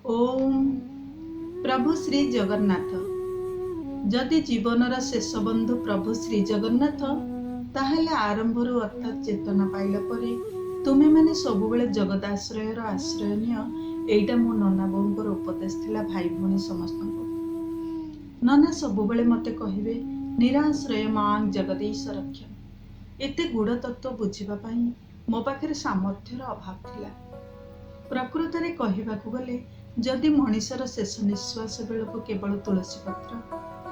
ओम प्रभु श्री जगन्नाथ। जदि जीवनर शेष बंधु प्रभु श्री जगन्नाथ ताहेले आरंभरू अर्थात चेतना पाइला परे तुमे माने सबुबेले जगत आश्रयर आश्रय नियो। एइटा मो नना बोंकर उपदेश थिला भाई भौणी समस्तंको। नना सबुबेले मते कहिबे निराश्रय मां जगदीश रक्ष। एते गुड़ तत्व बुझिबा पई मो पाखरे सामर्थ्यर अभाव थिला। प्रकृतरे कहिबाकू गले जदि मनिषर शेष निश्वास बेलକୁ केवल तुलसी पत्र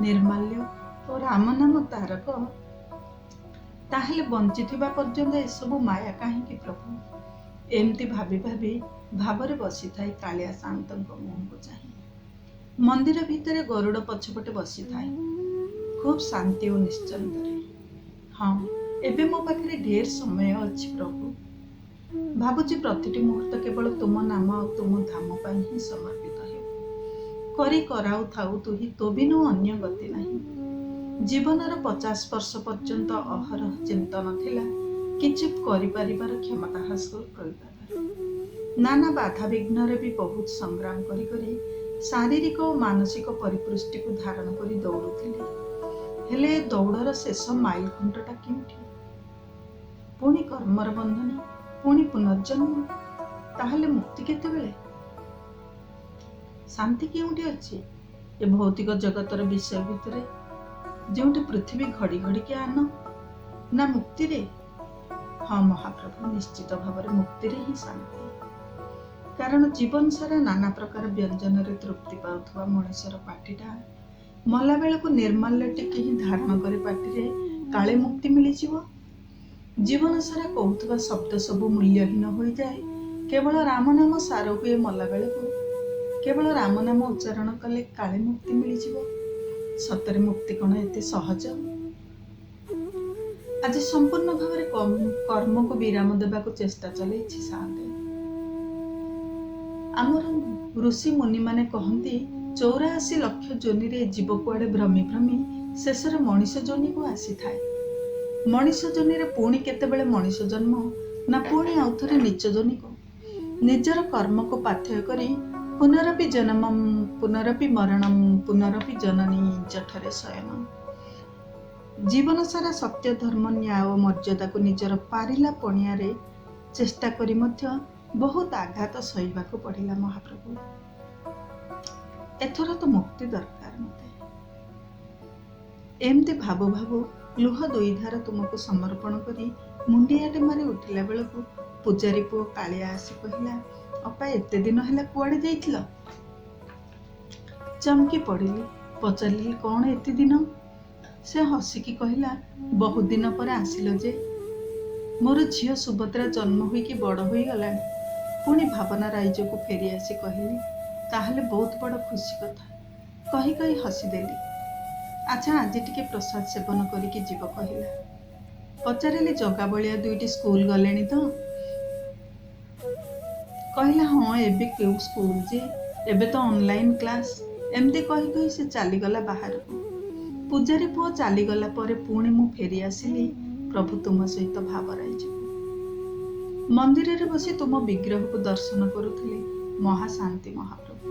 निर्माल्य और राम नाम तारक ताहेले बंचिथिबा पर्यंत एसबु माया काहींकि प्रभु। एमती भाबी भाबी भावरे बसी थाई कालिया शांतंक मुहंकु चाही। मंदिर भितरे गरुड़ पछपटे बसी थाई खूब शांति और निश्चंतरे। हाँ एबे मो पाखरे ढेर समय अछि प्रभु। भाबुची प्रतिटी मुहूर्त केवल तुम नाम और तुम धाम पाई ही समर्पित हो। करी कराउ थाउ तुही तो बिनु अन्य गति नहीं। जीवनर 50 वर्ष पर्यंत अहरह चिंतन थिला किछि करि परिबार क्षमता हासिल करिबार। नाना बाधा विघ्न भी बहुत संग्राम करी करी शारीरिक और मानसिक परिपुष्टि को धारण करी दौड़ुथिले। हेले दौड़र शेष माइल खुंटटा केउठी? पुणी कर्मर बंधन, पुणी पुनर्जन्म। ताहले मुक्ति केतेबेले? शांति केउठी अछि? ए भौतिक जगतर विषय भितरे जोंटी पृथ्वी घड़ी घड़ी के आन ना मुक्ति रे? हाँ महाप्रभु, निश्चित भाव मुक्ति रे ही शांति। कारण जीवन सारा नाना प्रकार व्यंजन रे तृप्ति पाउथवा मनुष्यर पाटिटा मला बेलको निर्माल्य टिके ही धारण करे पाटिरे काले मुक्ति मिली जीव। जीवन सारा कहूथवा शब्द सबु मूल्यहीन हो जाए। केवल राम नाम सार हुए मला बेलको केवल राम नाम उच्चारण कले काले मुक्ति मिली जीव। सतरे मुक्ति कौन एते सहज? आज संपूर्ण भाव कर्म को विराम देवा को चेष्टा चलैछि साधे। आमर ऋषि मुनि माने कहती 84 लक्ष जोनि रे जीव कुआडे भ्रमी भ्रमी शेष मनीष जोनि को आसी थाए। मनीष जोनि रे पुणी केतेबेले मनीष जन्म ना पुणी आउ थरे नीच जोनि को निजर कर्म को पाथेय करी पुनरपि जन्मम पुनरपि मरणम पुनरपि जननी जठरे शयनम। जीवन सारा सत्य धर्म न्याय और मर्यादा को निजर पारिला पणिया रे चेष्टा करी मध्य बहुत आघात सहिबाकू पड़िला महाप्रभु। एथर तो मुक्ति दरकार मते। एमती भाबु भाबु लुह दुई धार तुमको समर्पण करी मुंडियाटे मारी उठिला बेलକୁ पूजारी पुओ कालिया आसी कहिला, अपा एते दिन हैला कुआडे जाइथिल? चमकी पड़िली। पचारिली कौन एते दिन? से हसिकी कहिला, बहुत दिन पर आसिल जे। मोर झियो सुभद्रा जन्म हुई कि बड़ हुई गलानी। पुणी भावना राइज को फेरी आसी कहली, ताहले बहुत बड़ खुशी कथा। कही कही हसीदेली। अच्छा आज टिके प्रसाद सेवन करिकी जीव कहिला। पचारिली जगा बलिया दुईटी स्कूल गलेनी तो? कहिला हाँ एबे केउ स्कूल जे, एबे तो ऑनलाइन क्लास। एमती कही कही से चलीगला बाहर को। पूजारी पुओ चलीगला परे पुणी मु फेरी आसिली प्रभु तुम सहित भाव राइज। मंदिर रे बसी तुम विग्रह को दर्शन करुथिले। महाशांति महाप्रभु।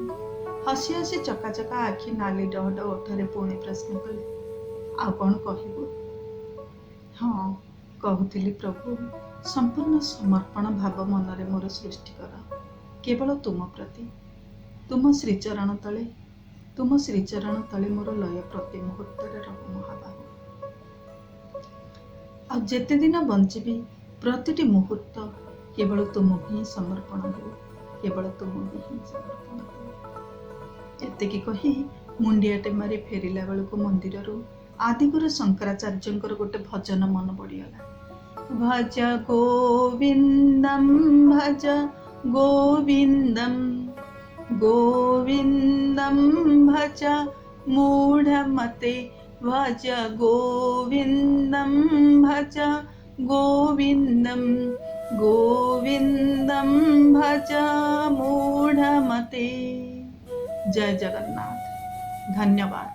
हसी हसी चका चका आखि नाली डहड ओठरे पुणी प्रश्न कले, आ कौन कहबो? हाँ कहूथिली प्रभु संपूर्ण समर्पण भाव मनरे मोर सृष्टि कर केवल तुम प्रति। तुम श्रीचरण तले मोर लय प्रति मुहूर्त रहु महाबाहु। आ जेते दिन बंचिबी प्रतिटी मुहूर्त केवल तुम ही समर्पण हो, केवल तुम ही समर्पण हो। एतिकी कही मुंडियाटे मारी फेरिला बेलको मंदिररू आदिगुरु शंकराचार्यंकर गोटे भजन मन पड़ीगला। भज गोविंदम भज गोविंदम गोविंदम भज मूढ़मते भज गोविंदम भज गोविंदम गोविंदम भज मूढ़मते। जय जगन्नाथ। धन्यवाद।